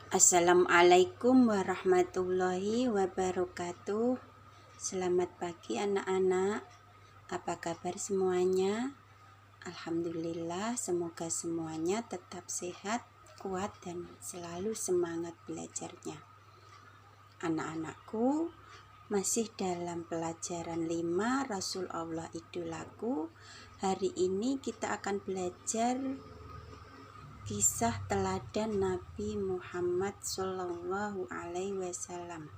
Assalamualaikum warahmatullahi wabarakatuh. Selamat pagi anak-anak. Apa kabar semuanya? Alhamdulillah, semoga semuanya tetap sehat, kuat, dan selalu semangat belajarnya. Anak-anakku, masih dalam pelajaran 5 Rasul Allah Idolaku. Hari ini kita akan belajar kisah teladan Nabi Muhammad Shallallahu Alaihi Wasallam.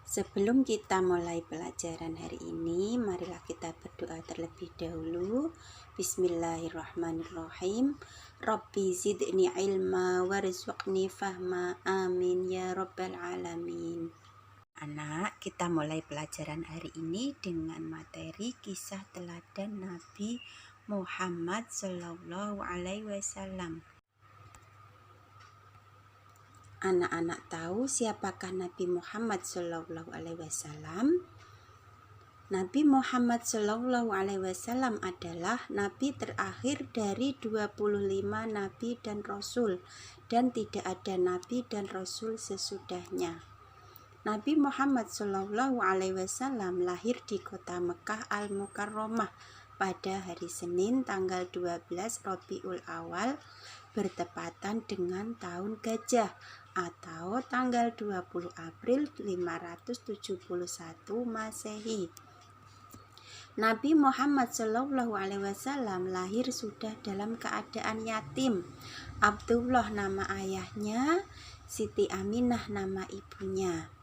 Sebelum kita mulai pelajaran hari ini, marilah kita berdoa terlebih dahulu. Bismillahirrahmanirrahim. Rabbi zidni ilma warzuqni fahma. Amin ya rabbal alamin. Anak, kita mulai pelajaran hari ini dengan materi kisah teladan Nabi Muhammad Sallallahu Alaihi Wasallam. Anak-anak tahu siapakah Nabi Muhammad Sallallahu Alaihi Wasallam? Nabi Muhammad Sallallahu Alaihi Wasallam adalah Nabi terakhir dari 25 Nabi dan Rasul, dan tidak ada Nabi dan Rasul sesudahnya. Nabi Muhammad Sallallahu Alaihi Wasallam lahir di kota Mekah Al-Mukarramah pada hari Senin tanggal 12 Rabiul Awal bertepatan dengan tahun Gajah atau tanggal 20 April 571 Masehi. Nabi Muhammad Shallallahu Alaihi Wasallam lahir sudah dalam keadaan yatim. Abdullah nama ayahnya, Siti Aminah nama ibunya.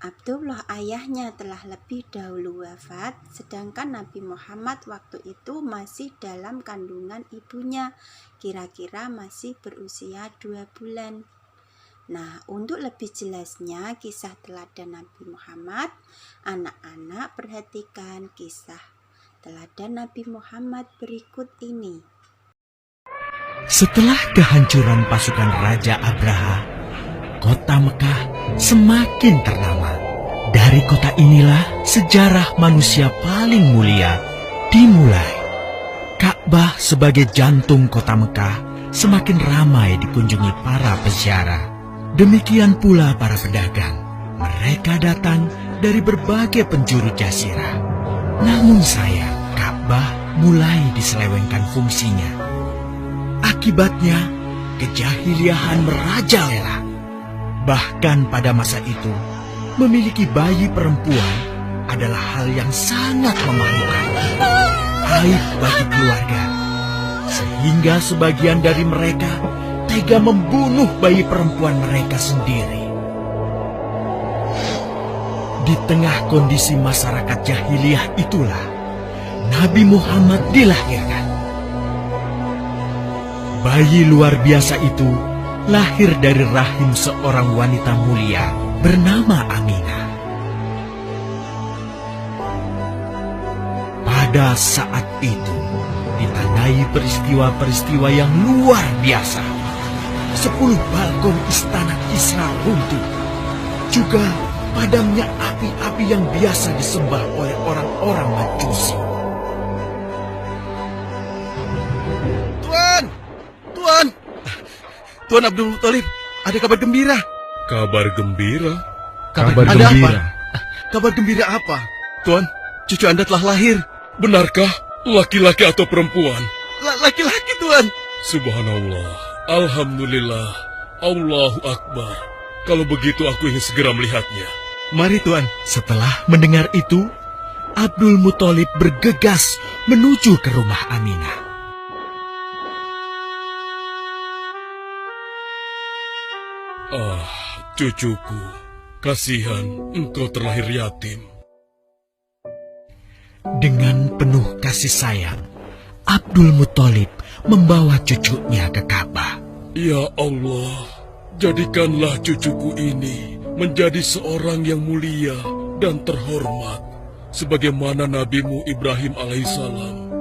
Abdullah ayahnya telah lebih dahulu wafat, sedangkan Nabi Muhammad waktu itu masih dalam kandungan ibunya, kira-kira masih berusia 2 bulan. Nah, untuk lebih jelasnya kisah teladan Nabi Muhammad, anak-anak perhatikan kisah teladan Nabi Muhammad berikut ini. Setelah kehancuran pasukan Raja Abraha, kota Mekah semakin ternama. Dari kota inilah sejarah manusia paling mulia dimulai. Ka'bah sebagai jantung kota Mekah semakin ramai dikunjungi para peziarah. Demikian pula para pedagang. Mereka datang dari berbagai penjuru jazirah. Namun sayang, Ka'bah mulai diselewengkan fungsinya. Akibatnya, kejahiliahan merajalela. Bahkan pada masa itu, memiliki bayi perempuan adalah hal yang sangat memalukan, aib bagi keluarga, sehingga sebagian dari mereka tega membunuh bayi perempuan mereka sendiri. Di tengah kondisi masyarakat jahiliyah itulah Nabi Muhammad dilahirkan. Bayi luar biasa itu lahir dari rahim seorang wanita mulia bernama Aminah. Pada saat itu, ditandai peristiwa-peristiwa yang luar biasa. 10 balkon istana Kisra runtuh. Juga padamnya api-api yang biasa disembah oleh orang-orang Majusi. Tuan Abdul Muthalib, ada kabar gembira. Kabar gembira? Kabar gembira? Kabar gembira apa? Tuan, cucu Anda telah lahir. Benarkah? Laki-laki atau perempuan? Laki-laki, Tuan. Subhanallah, Alhamdulillah, Allahu Akbar. Kalau begitu aku ingin segera melihatnya. Mari, Tuan. Setelah mendengar itu, Abdul Muthalib bergegas menuju ke rumah Aminah. Ah, cucuku, kasihan engkau terlahir yatim. Dengan penuh kasih sayang, Abdul Muthalib membawa cucunya ke Ka'bah. Ya Allah, jadikanlah cucuku ini menjadi seorang yang mulia dan terhormat, sebagaimana Nabimu Ibrahim alaihissalam.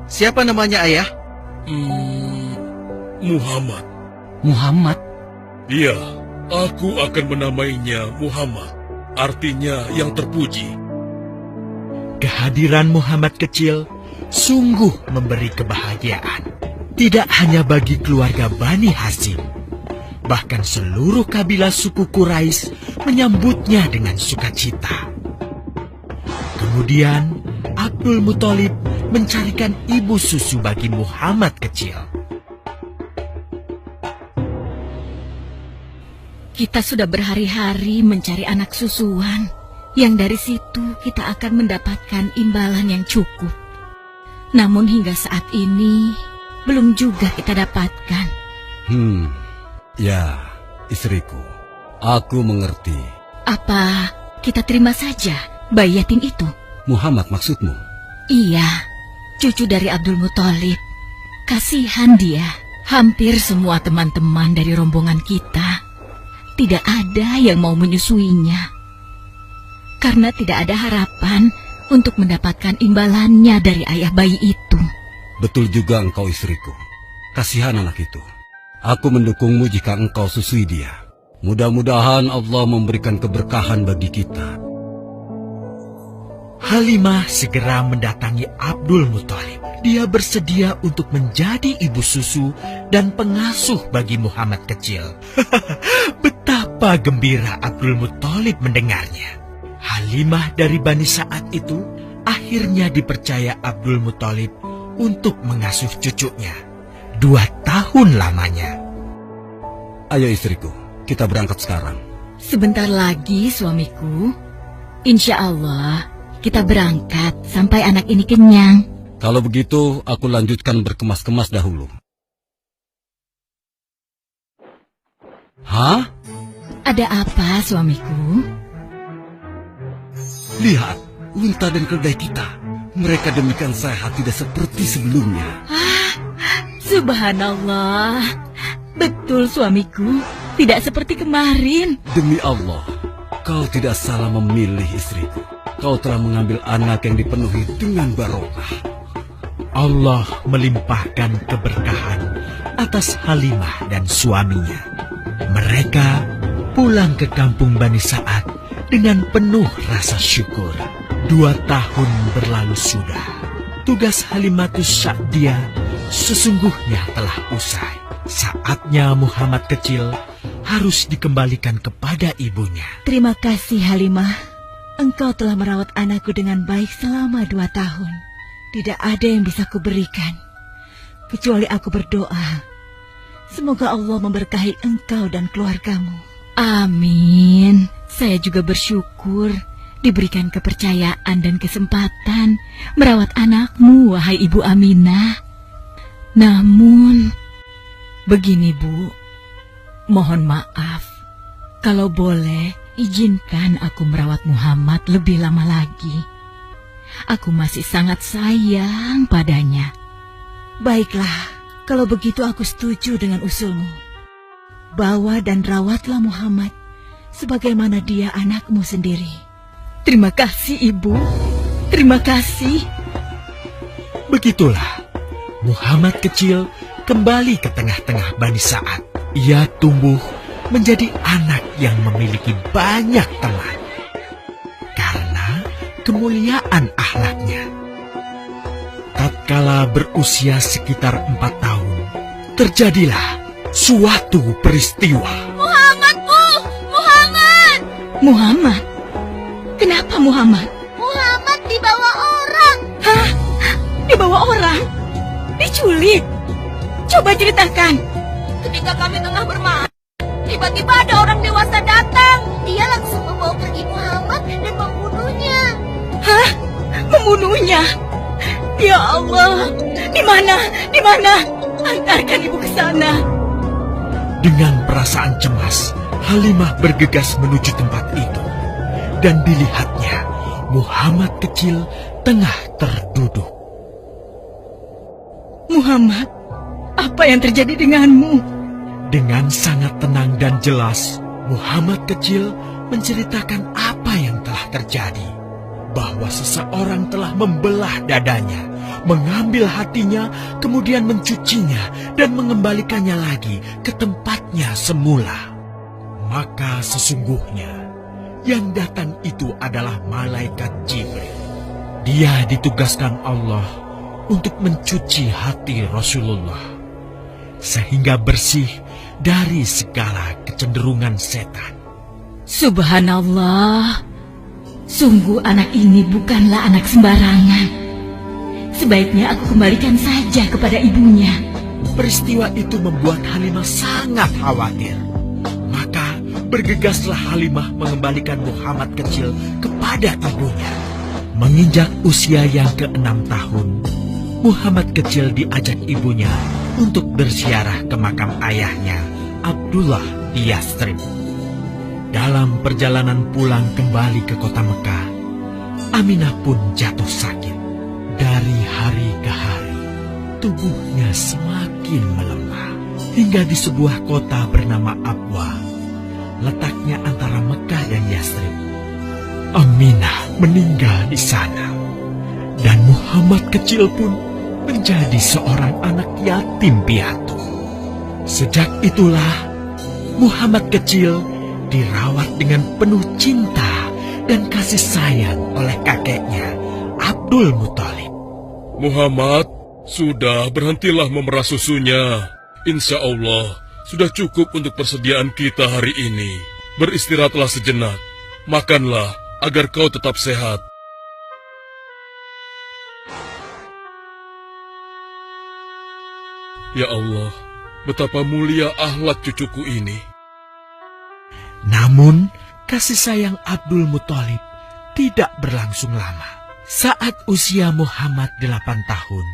Siapa namanya, Ayah? Muhammad. Muhammad? Iya, aku akan menamainya Muhammad, artinya yang terpuji. Kehadiran Muhammad kecil sungguh memberi kebahagiaan. Tidak hanya bagi keluarga Bani Hashim, bahkan seluruh kabilah suku Quraisy menyambutnya dengan sukacita. Kemudian Abdul Muthalib mencarikan ibu susu bagi Muhammad kecil. Kita sudah berhari-hari mencari anak susuan, yang dari situ kita akan mendapatkan imbalan yang cukup. Namun hingga saat ini, belum juga kita dapatkan. Ya, istriku, aku mengerti. Apa kita terima saja bayi yatim itu? Muhammad maksudmu? Iya, cucu dari Abdul Muthalib. Kasihan dia. Hampir semua teman-teman dari rombongan kita tidak ada yang mau menyusuinya. Karena tidak ada harapan untuk mendapatkan imbalannya dari ayah bayi itu. Betul juga engkau, istriku. Kasihan anak itu. Aku mendukungmu jika engkau susui dia. Mudah-mudahan Allah memberikan keberkahan bagi kita. Halimah segera mendatangi Abdul Muthalib. Dia bersedia untuk menjadi ibu susu dan pengasuh bagi Muhammad kecil. Betapa gembira Abdul Muthalib mendengarnya. Halimah dari Bani Sa'ad itu akhirnya dipercaya Abdul Muthalib untuk mengasuh cucunya 2 tahun lamanya. Ayo istriku, kita berangkat sekarang. Sebentar lagi suamiku. Insya Allah kita berangkat sampai anak ini kenyang. Kalau begitu, aku lanjutkan berkemas-kemas dahulu. Hah? Ada apa suamiku? Lihat, unta dan keledai kita. Mereka demikian sehat, tidak seperti sebelumnya. Subhanallah. Betul suamiku, tidak seperti kemarin. Demi Allah, kau tidak salah memilih istriku. Kau telah mengambil anak yang dipenuhi dengan barokah. Allah melimpahkan keberkahan atas Halimah dan suaminya. Mereka pulang ke kampung Bani Sa'ad dengan penuh rasa syukur. 2 tahun berlalu sudah. Tugas Halimatus Sa'diyah sesungguhnya telah usai. Saatnya Muhammad kecil harus dikembalikan kepada ibunya. Terima kasih Halimah. Engkau telah merawat anakku dengan baik selama 2 tahun. Tidak ada yang bisa kuberikan, kecuali aku berdoa. Semoga Allah memberkahi engkau dan keluargamu. Amin. Saya juga bersyukur diberikan kepercayaan dan kesempatan merawat anakmu, wahai Ibu Aminah. Namun, begini Bu, mohon maaf. Kalau boleh, izinkan aku merawat Muhammad lebih lama lagi. Aku masih sangat sayang padanya. Baiklah, kalau begitu aku setuju dengan usulmu. Bawa dan rawatlah Muhammad sebagaimana dia anakmu sendiri. Terima kasih, Ibu. Terima kasih. Begitulah, Muhammad kecil kembali ke tengah-tengah Bani Sa'ad. Ia tumbuh menjadi anak yang memiliki banyak teman. Karena kemuliaan akhlaknya. Tatkala berusia sekitar 4 tahun, terjadilah suatu peristiwa. Muhammad? Kenapa Muhammad? Muhammad dibawa orang. Hah? Dibawa orang? Diculik? Coba ceritakan. Ketika kami tengah bermain, tiba-tiba ada orang dewasa datang. Dia langsung membawa pergi Muhammad dan membunuhnya. Hah? Membunuhnya? Ya Allah, di mana? Di mana? Antarkan ibu ke sana. Dengan perasaan cemas, Halimah bergegas menuju tempat itu. Dan dilihatnya, Muhammad kecil tengah terduduk. Muhammad, apa yang terjadi denganmu? Dengan sangat tenang dan jelas, Muhammad kecil menceritakan apa yang telah terjadi. Bahwa seseorang telah membelah dadanya, mengambil hatinya, kemudian mencucinya dan mengembalikannya lagi ke tempatnya semula. Maka sesungguhnya yang datang itu adalah malaikat Jibril. Dia ditugaskan Allah untuk mencuci hati Rasulullah sehingga bersih dari segala kecenderungan setan. Subhanallah, sungguh anak ini bukanlah anak sembarangan. Sebaiknya aku kembalikan saja kepada ibunya. Peristiwa itu membuat Halimah sangat khawatir. Maka bergegaslah Halimah mengembalikan Muhammad kecil kepada ibunya. Menginjak usia yang ke-6 tahun, Muhammad kecil diajak ibunya untuk berziarah ke makam ayahnya, Abdullah di Yathrib. Dalam perjalanan pulang kembali ke kota Mekah, Aminah pun jatuh sakit. Dari hari ke hari, tubuhnya semakin melemah. Hingga di sebuah kota bernama Abwa, letaknya antara Mekah dan Yathrib, Aminah meninggal di sana. Dan Muhammad kecil pun menjadi seorang anak yatim piatu. Sejak itulah Muhammad kecil dirawat dengan penuh cinta dan kasih sayang oleh kakeknya, Abdul Muthalib. Muhammad, sudah berhentilah memerah susunya. Insya Allah, sudah cukup untuk persediaan kita hari ini. Beristirahatlah sejenak. Makanlah agar kau tetap sehat. Ya Allah, betapa mulia akhlak cucuku ini. Namun, kasih sayang Abdul Muthalib tidak berlangsung lama. Saat usia Muhammad 8 tahun,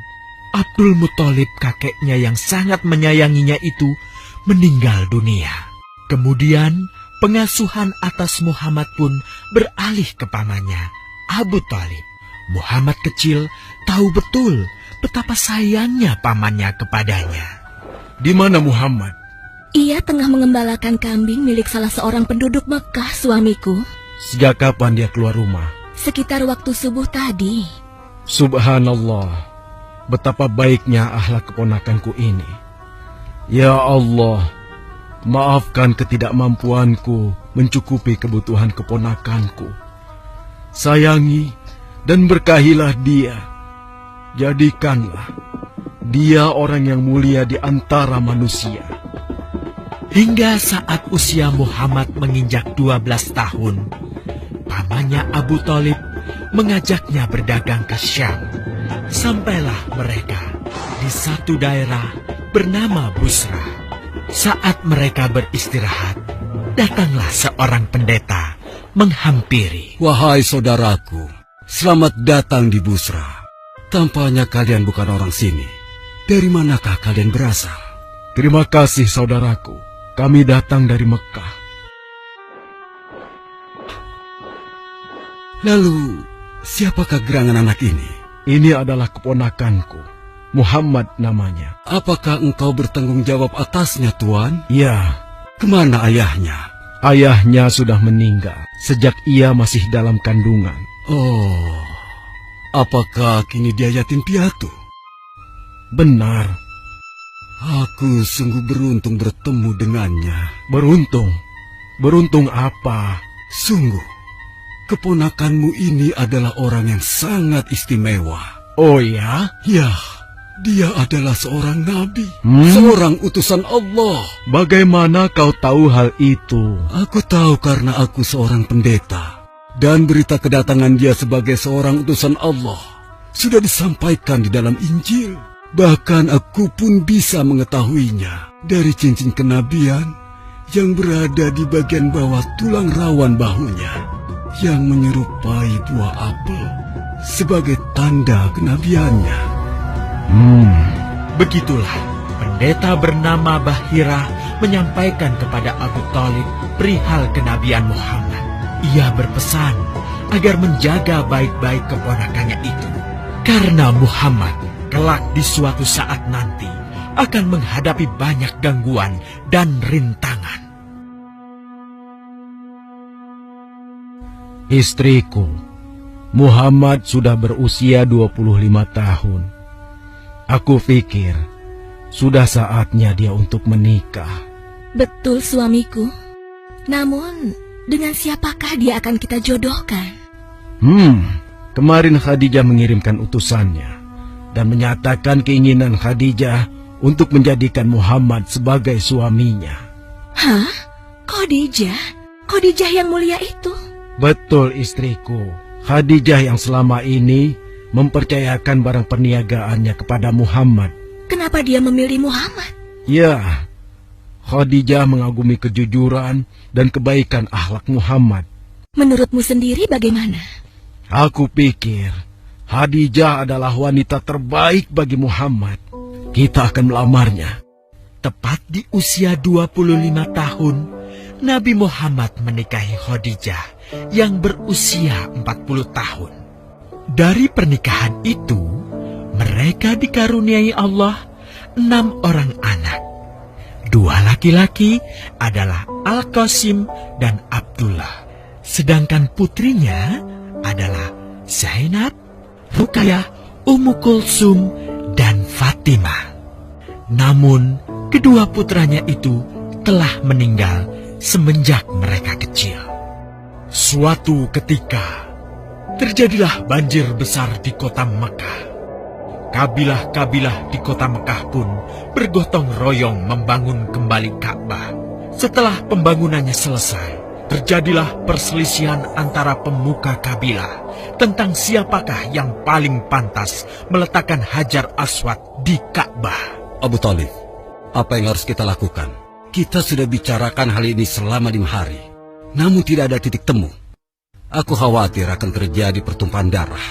Abdul Muthalib, kakeknya yang sangat menyayanginya itu, meninggal dunia. Kemudian, pengasuhan atas Muhammad pun beralih ke pamannya, Abu Thalib. Muhammad kecil tahu betul betapa sayangnya pamannya kepadanya. Di mana Muhammad? Ia tengah mengembalakan kambing milik salah seorang penduduk Mekah, suamiku. Sejak kapan dia keluar rumah? Sekitar waktu subuh tadi. Subhanallah, betapa baiknya akhlak keponakanku ini. Ya Allah, maafkan ketidakmampuanku mencukupi kebutuhan keponakanku. Sayangi dan berkahilah dia. Jadikanlah dia orang yang mulia di antara manusia. Hingga saat usia Muhammad menginjak 12 tahun, pamannya Abu Thalib mengajaknya berdagang ke Syam. Sampailah mereka di satu daerah bernama Busra. Saat mereka beristirahat, datanglah seorang pendeta menghampiri. Wahai saudaraku, selamat datang di Busra. Tampaknya kalian bukan orang sini. Dari manakah kalian berasal? Terima kasih saudaraku. Kami datang dari Mekah. Lalu, siapakah gerangan anak ini? Ini adalah keponakanku. Muhammad namanya. Apakah engkau bertanggung jawab atasnya, Tuan? Ya, Kemana ayahnya? ayahnya sudah meninggal sejak ia masih dalam kandungan. Oh, apakah kini dia yatim piatu? Benar, Aku sungguh beruntung bertemu dengannya. beruntung. Beruntung apa? Sungguh, keponakanmu ini adalah orang yang sangat istimewa. Oh ya? Ya, dia adalah seorang nabi, Hmm? seorang utusan Allah. Bagaimana kau tahu hal itu? Aku tahu karena aku seorang pendeta. Dan berita kedatangan dia sebagai seorang utusan Allah sudah disampaikan di dalam Injil. Bahkan aku pun bisa mengetahuinya dari cincin kenabian yang berada di bagian bawah tulang rawan bahunya yang menyerupai buah apel sebagai tanda kenabiannya. Begitulah pendeta bernama Bahira menyampaikan kepada Abu Thalib perihal kenabian Muhammad. Ia berpesan agar menjaga baik-baik keponakannya itu, karena Muhammad kelak di suatu saat nanti akan menghadapi banyak gangguan dan rintangan. Istriku, Muhammad sudah berusia 25 tahun. Aku pikir sudah saatnya dia untuk menikah. Betul, suamiku. Namun, dengan siapakah dia akan kita jodohkan? Kemarin Khadijah mengirimkan utusannya dan menyatakan keinginan Khadijah untuk menjadikan Muhammad sebagai suaminya. Hah? Khadijah? Khadijah yang mulia itu? Betul, istriku. Khadijah yang selama ini mempercayakan barang perniagaannya kepada Muhammad. Kenapa dia memilih Muhammad? Ya, Khadijah mengagumi kejujuran dan kebaikan akhlak Muhammad. Menurutmu sendiri bagaimana? Aku pikir Khadijah adalah wanita terbaik bagi Muhammad. Kita akan melamarnya. Tepat di usia 25 tahun, Nabi Muhammad menikahi Khadijah yang berusia 40 tahun. Dari pernikahan itu, mereka dikaruniai Allah 6 orang anak. 2 laki-laki adalah Al-Qasim dan Abdullah. Sedangkan putrinya adalah Zainab, Ruqayyah, Ummu Kulsum, dan Fatimah. Namun, kedua putranya itu telah meninggal semenjak mereka kecil. Suatu ketika, terjadilah banjir besar di kota Mekah. Kabilah-kabilah di kota Mekah pun bergotong royong membangun kembali Ka'bah. Setelah pembangunannya selesai, terjadilah perselisihan antara pemuka kabilah tentang siapakah yang paling pantas meletakkan Hajar Aswad di Ka'bah. Abu Thalib, apa yang harus kita lakukan? Kita sudah bicarakan hal ini selama 5 hari, namun tidak ada titik temu. Aku khawatir akan terjadi pertumpahan darah.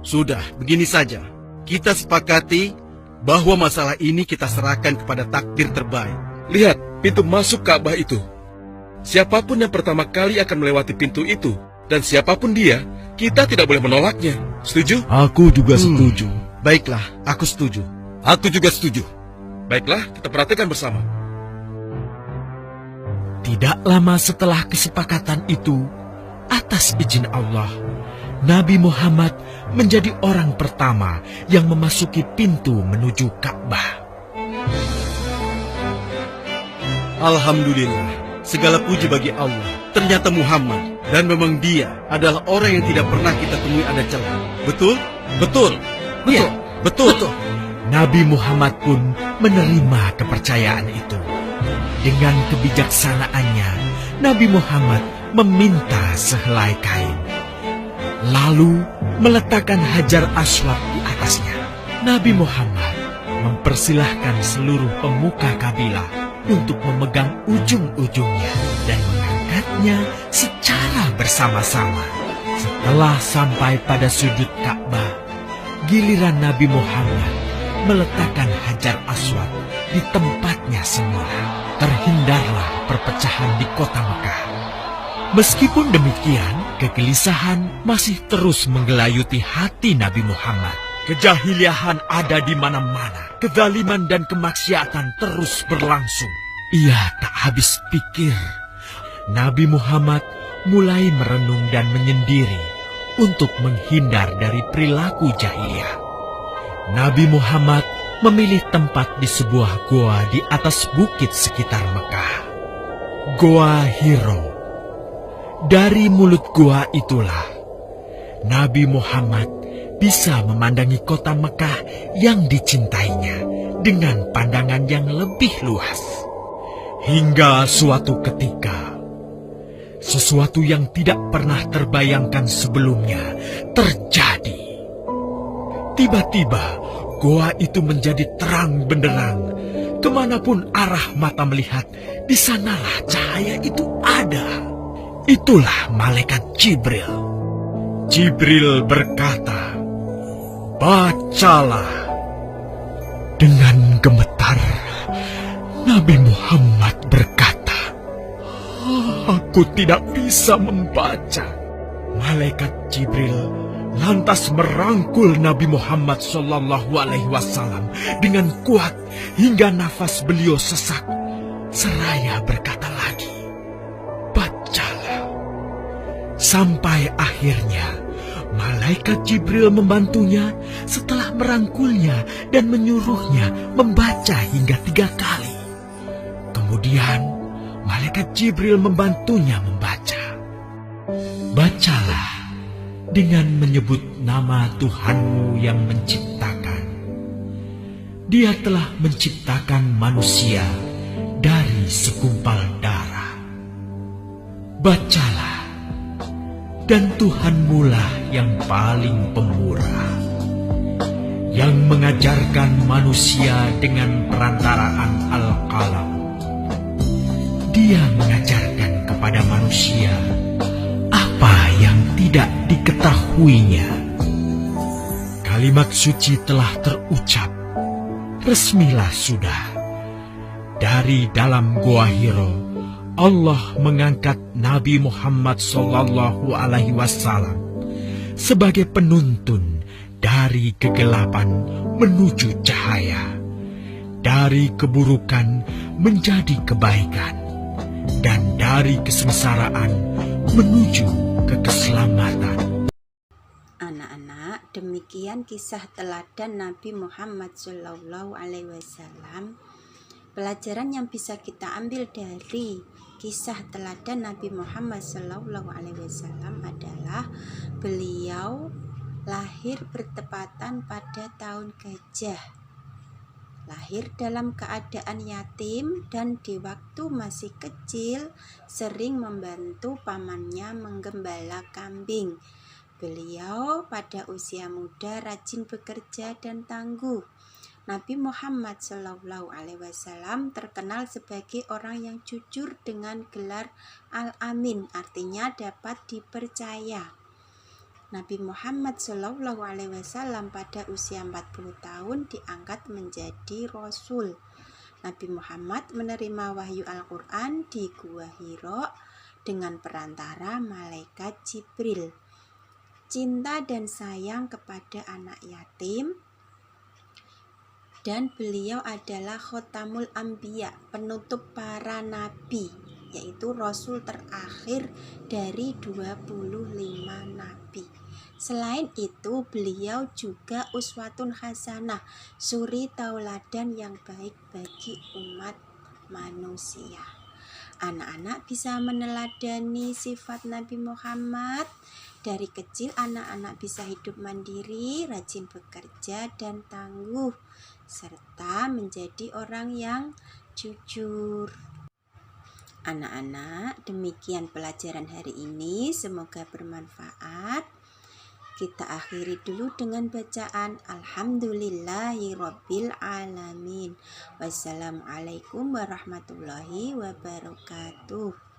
Sudah, begini saja. Kita sepakati bahwa masalah ini kita serahkan kepada takdir terbaik. Lihat, pintu masuk Ka'bah itu. Siapapun yang pertama kali akan melewati pintu itu, dan siapapun dia, kita tidak boleh menolaknya. Setuju? Aku juga setuju. Baiklah, aku setuju. Aku juga setuju. Baiklah, kita perhatikan bersama. Tidak lama setelah kesepakatan itu, atas izin Allah, Nabi Muhammad menjadi orang pertama yang memasuki pintu menuju Ka'bah. Alhamdulillah, segala puji bagi Allah. Ternyata Muhammad, dan memang dia adalah orang yang tidak pernah kita temui ada celah. Betul? Betul. Ya, Betul. Nabi Muhammad pun menerima kepercayaan itu. Dengan kebijaksanaannya, Nabi Muhammad meminta sehelai kain, lalu meletakkan Hajar Aswad di atasnya. Nabi Muhammad mempersilahkan seluruh pemuka kabilah untuk memegang ujung-ujungnya dan mengangkatnya secara bersama-sama. Setelah sampai pada sudut Ka'bah, giliran Nabi Muhammad meletakkan Hajar Aswad di tempatnya semula. Terhindarlah perpecahan di kota Mekah. Meskipun demikian, kegelisahan masih terus menggelayuti hati Nabi Muhammad. Kejahiliahan ada di mana-mana. Kezaliman dan kemaksiatan terus berlangsung. Ia tak habis pikir. Nabi Muhammad mulai merenung dan menyendiri untuk menghindar dari perilaku jahiliyah. Nabi Muhammad memilih tempat di sebuah goa di atas bukit sekitar Mekah. Goa Hiro. Dari mulut goa itulah Nabi Muhammad bisa memandangi kota Mekah yang dicintainya dengan pandangan yang lebih luas. Hingga suatu ketika, sesuatu yang tidak pernah terbayangkan sebelumnya terjadi. Tiba-tiba, goa itu menjadi terang benderang. Kemanapun arah mata melihat, di sanalah cahaya itu ada. Itulah malaikat Jibril. Jibril berkata, "Bacalah." Dengan gemetar, Nabi Muhammad berkata, "Aku tidak bisa membaca." Malaikat Jibril lantas merangkul Nabi Muhammad SAW dengan kuat hingga nafas beliau sesak. Seraya berkata lagi, "Bacalah." Sampai akhirnya malaikat Jibril membantunya setelah merangkulnya dan menyuruhnya membaca hingga 3 kali. Kemudian malaikat Jibril membantunya membaca. Bacalah dengan menyebut nama Tuhanmu yang menciptakan. Dia telah menciptakan manusia dari segumpal darah. Bacalah, dan Tuhanmulah yang paling pemurah, yang mengajarkan manusia dengan perantaraan Al-Qalam. Dia mengajarkan kepada manusia apa yang tidak diketahuinya. Kalimat suci telah terucap, resmilah sudah. Dari dalam Gua Hiro, Allah mengangkat Nabi Muhammad SAW sebagai penuntun dari kegelapan menuju cahaya, dari keburukan menjadi kebaikan, dan dari kesengsaraan menuju ke keselamatan. Anak-anak, demikian kisah teladan Nabi Muhammad SAW. Pelajaran yang bisa kita ambil dari kisah teladan Nabi Muhammad SAW adalah beliau lahir bertepatan pada tahun gajah. Lahir dalam keadaan yatim dan di waktu masih kecil sering membantu pamannya menggembala kambing. Beliau pada usia muda rajin bekerja dan tangguh. Nabi Muhammad SAW terkenal sebagai orang yang jujur dengan gelar Al-Amin, artinya dapat dipercaya. Nabi Muhammad SAW pada usia 40 tahun diangkat menjadi Rasul. Nabi Muhammad menerima wahyu Al-Quran di Gua Hiro dengan perantara malaikat Jibril. Cinta dan sayang kepada anak yatim, dan beliau adalah Khotamul Anbiya, penutup para nabi, yaitu Rasul terakhir dari 25 nabi. Selain itu, beliau juga uswatun hasanah, suri tauladan yang baik bagi umat manusia. Anak-anak bisa meneladani sifat Nabi Muhammad. Dari kecil anak-anak bisa hidup mandiri, rajin bekerja dan tangguh, serta menjadi orang yang jujur. Anak-anak, demikian pelajaran hari ini, semoga bermanfaat. Kita akhiri dulu dengan bacaan Alhamdulillahirabbil alamin. Wassalamualaikum warahmatullahi wabarakatuh.